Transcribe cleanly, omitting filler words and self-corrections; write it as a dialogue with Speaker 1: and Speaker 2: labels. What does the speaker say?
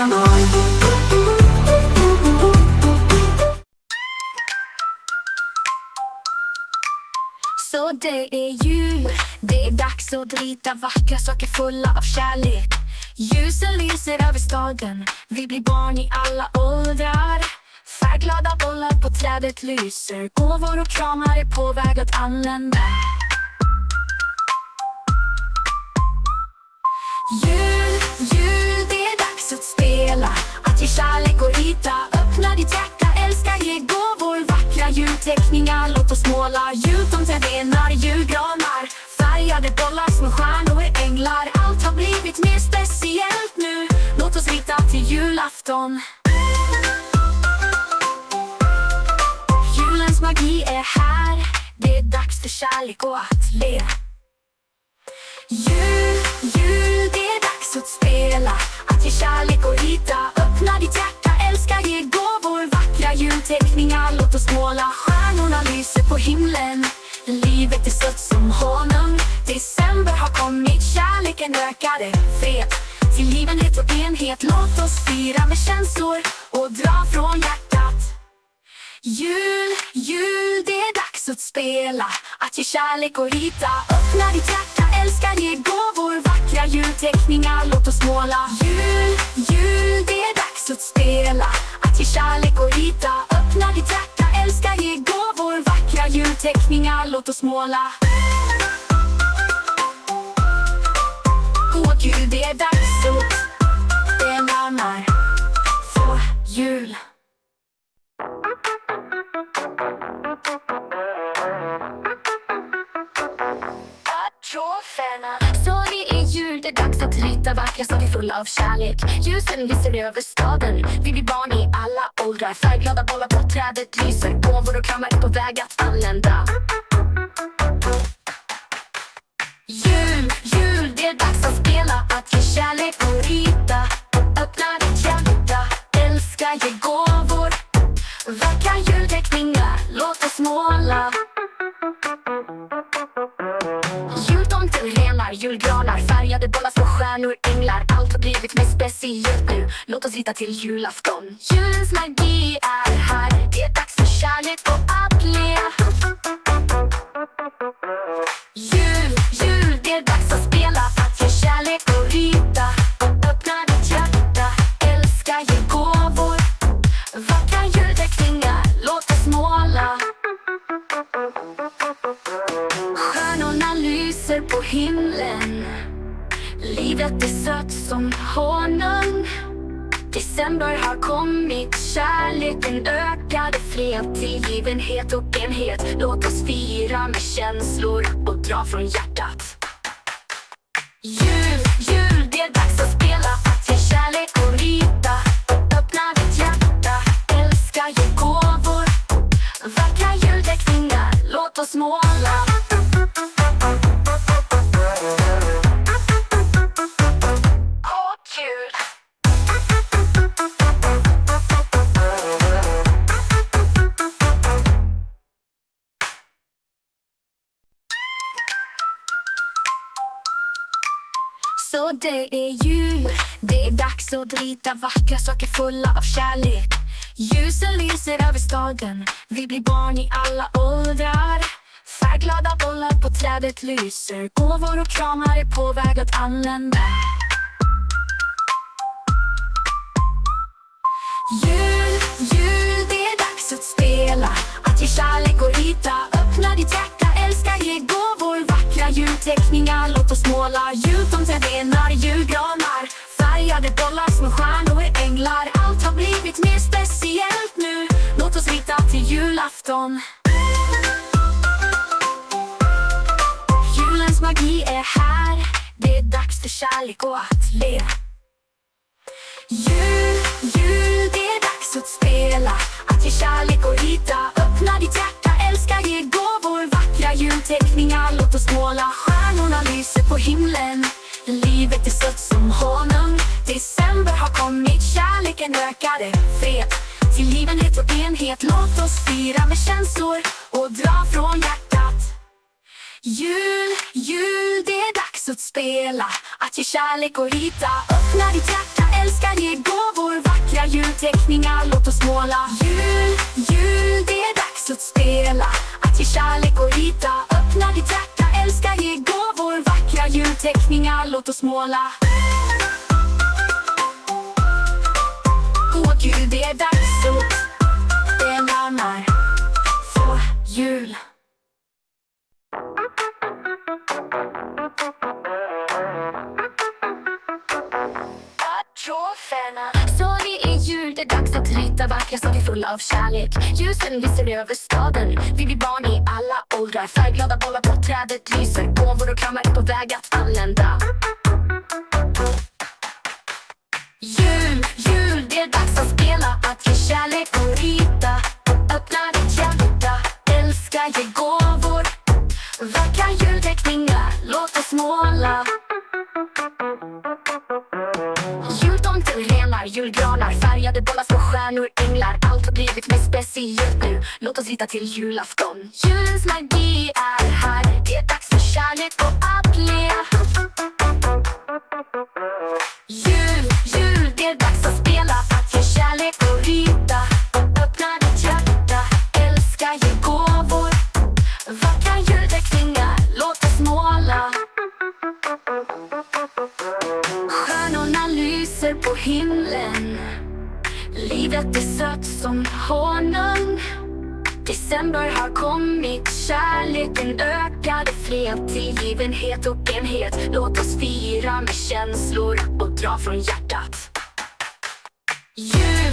Speaker 1: kanal.
Speaker 2: Så det är jul, det är dags att rita vackra saker fulla av kärlek. Ljusen lyser över staden, vi blir barn i alla åldrar. Färgglada bollar på trädet lyser, gåvor och kramar är på väg att anlända. Jul, jul, det är dags att spela, att ge kärlek och rita. Öppna ditt hjärta, älska, ge gåvor, vackra julteckningar. Låt oss måla jultomteteckningar, julgranar, färgade bollar, små stjärnor, änglar. Allt har blivit mer speciellt nu, låt oss rita till julafton. Julens magi är här, det är dags för kärlek och att le. Jul, jul, det är dags att spela, att ge kärlek och rita. Öppna ditt hjärta, älska, ge gåvor, vackra julteckningar. Låt oss måla, stjärnorna lyser på himlen. Livet är sött som honung. December har kommit, kärleken ökade, fred, tillgivenhet och enhet. Låt oss fira med känslor och dra från hjärtat. Jul, jul, det är dags att spela, att ge kärlek och rita. Öppna ditt hjärta, älska, ge gåvor, vackra julteckningar. Låt oss måla. Jul, jul, det är dags att spela, att ge kärlek och rita. Öppna ditt hjärta, älska, ge gåvor, vackra julteckningar. Låt oss måla. Åh Gud, det är dags att det närmar få jul. Så det är jul, det är dags att rita vackra saker fulla av kärlek. Ljusen lyser över staden, vi blir barn i alla åldrar. Färgglada bollar på trädet lyser, gåvor och kramar är på väg att anlända. Jul, jul, det är dags att spela, att ge kärlek och rita. Öppna ditt hjärta, älska, ge gåvor, vackra julteckningar. Låt oss måla. Jultomteteckningar, julgranar, färgade bollar, små stjärnor, änglar. Allt har blivit mer speciellt nu, låt oss rita till julafton. Julens magi är här, det är dags för kärlek och att le. Jul, jul, det är dags att spela, att ge kärlek och rita. Öppna ditt hjärta, älska, ge gåvor, vackra julteckningar. Låt oss måla. Stjärnorna lyser på himlen, livet är sött som honung. December har kommit, kärleken ökade, fred, tillgivenhet och enhet. Låt oss fira med känslor och dra från hjärtat. Jul, jul, det är dags att spela, att ge kärlek och rita. Öppna ditt hjärta, älska, ge gåvor, vackra julteckningar. Låt oss måla. Så det är jul, det är dags att rita vackra saker fulla av kärlek. Ljusen lyser över staden, vi blir barn i alla åldrar. Färgglada bollar på trädet lyser, gåvor och kramar är på väg att anlända. Jul, jul, det är dags att spela, att ge kärlek och rita. Öppna ditt hjärta, älska, ge gåvor, vackra julteckningar. Låt oss måla. Jultomteteckningar, julgranar, färgade bollar, små stjärnor, änglar. Allt har blivit mer speciellt nu, låt oss rita till julafton. Julens magi är här, det är dags för kärlek och att le. Jul, jul, det är dags att spela, att ge kärlek och rita. Öppna ditt hjärta, älska, ge gåvor, vackra julteckningar. Låt oss måla. Stjärnorna lyser på himlen, livet är sött som honung. December har kommit, kärleken ökade, fred, tillgivenhet och enhet. Låt oss fira med känslor och dra från hjärtat. Jul, jul, det är dags att spela, att ge kärlek och rita. Öppna ditt hjärta, älska, ge gåvor, snåla. Jul, det är dags att spela, att ge kärlek och rita. Öppna ditt hjärta, älska, ge gåvor, vackra julteckningar, låt oss måla. Åh Gud, det är dags att det närmar få jul. Så det är jul, det är dags att rita vackra saker fulla av kärlek. Ljusen lyser över staden, vi blir barn i alla åldrar. Färgglada bollar på trädet lyser, gåvor och kramar är på väg att anlända. Jul, det är dags att spela, att ge kärlek och rita. Öppna ditt hjärta, älska, ge gåvor, vackra julteckningar, låt oss måla. Julrenar, julgranar, färgade bollar, små stjärnor, änglar. Allt har blivit mer speciellt nu, låt oss rita till julafton. Julens magi är här, det är dags för kärlek och att le. Jul, det är dags att spela, att ge kärlek och rita. Öppna ditt hjärta, älska, ge gåvor, vackra julteckningar, låt oss måla. Stjärnorna lyser på himlen, livet är sött som honung. December har kommit, kärleken ökade, fred, tillgivenhet och enhet. Låt oss fira med känslor och dra från hjärtat. Jul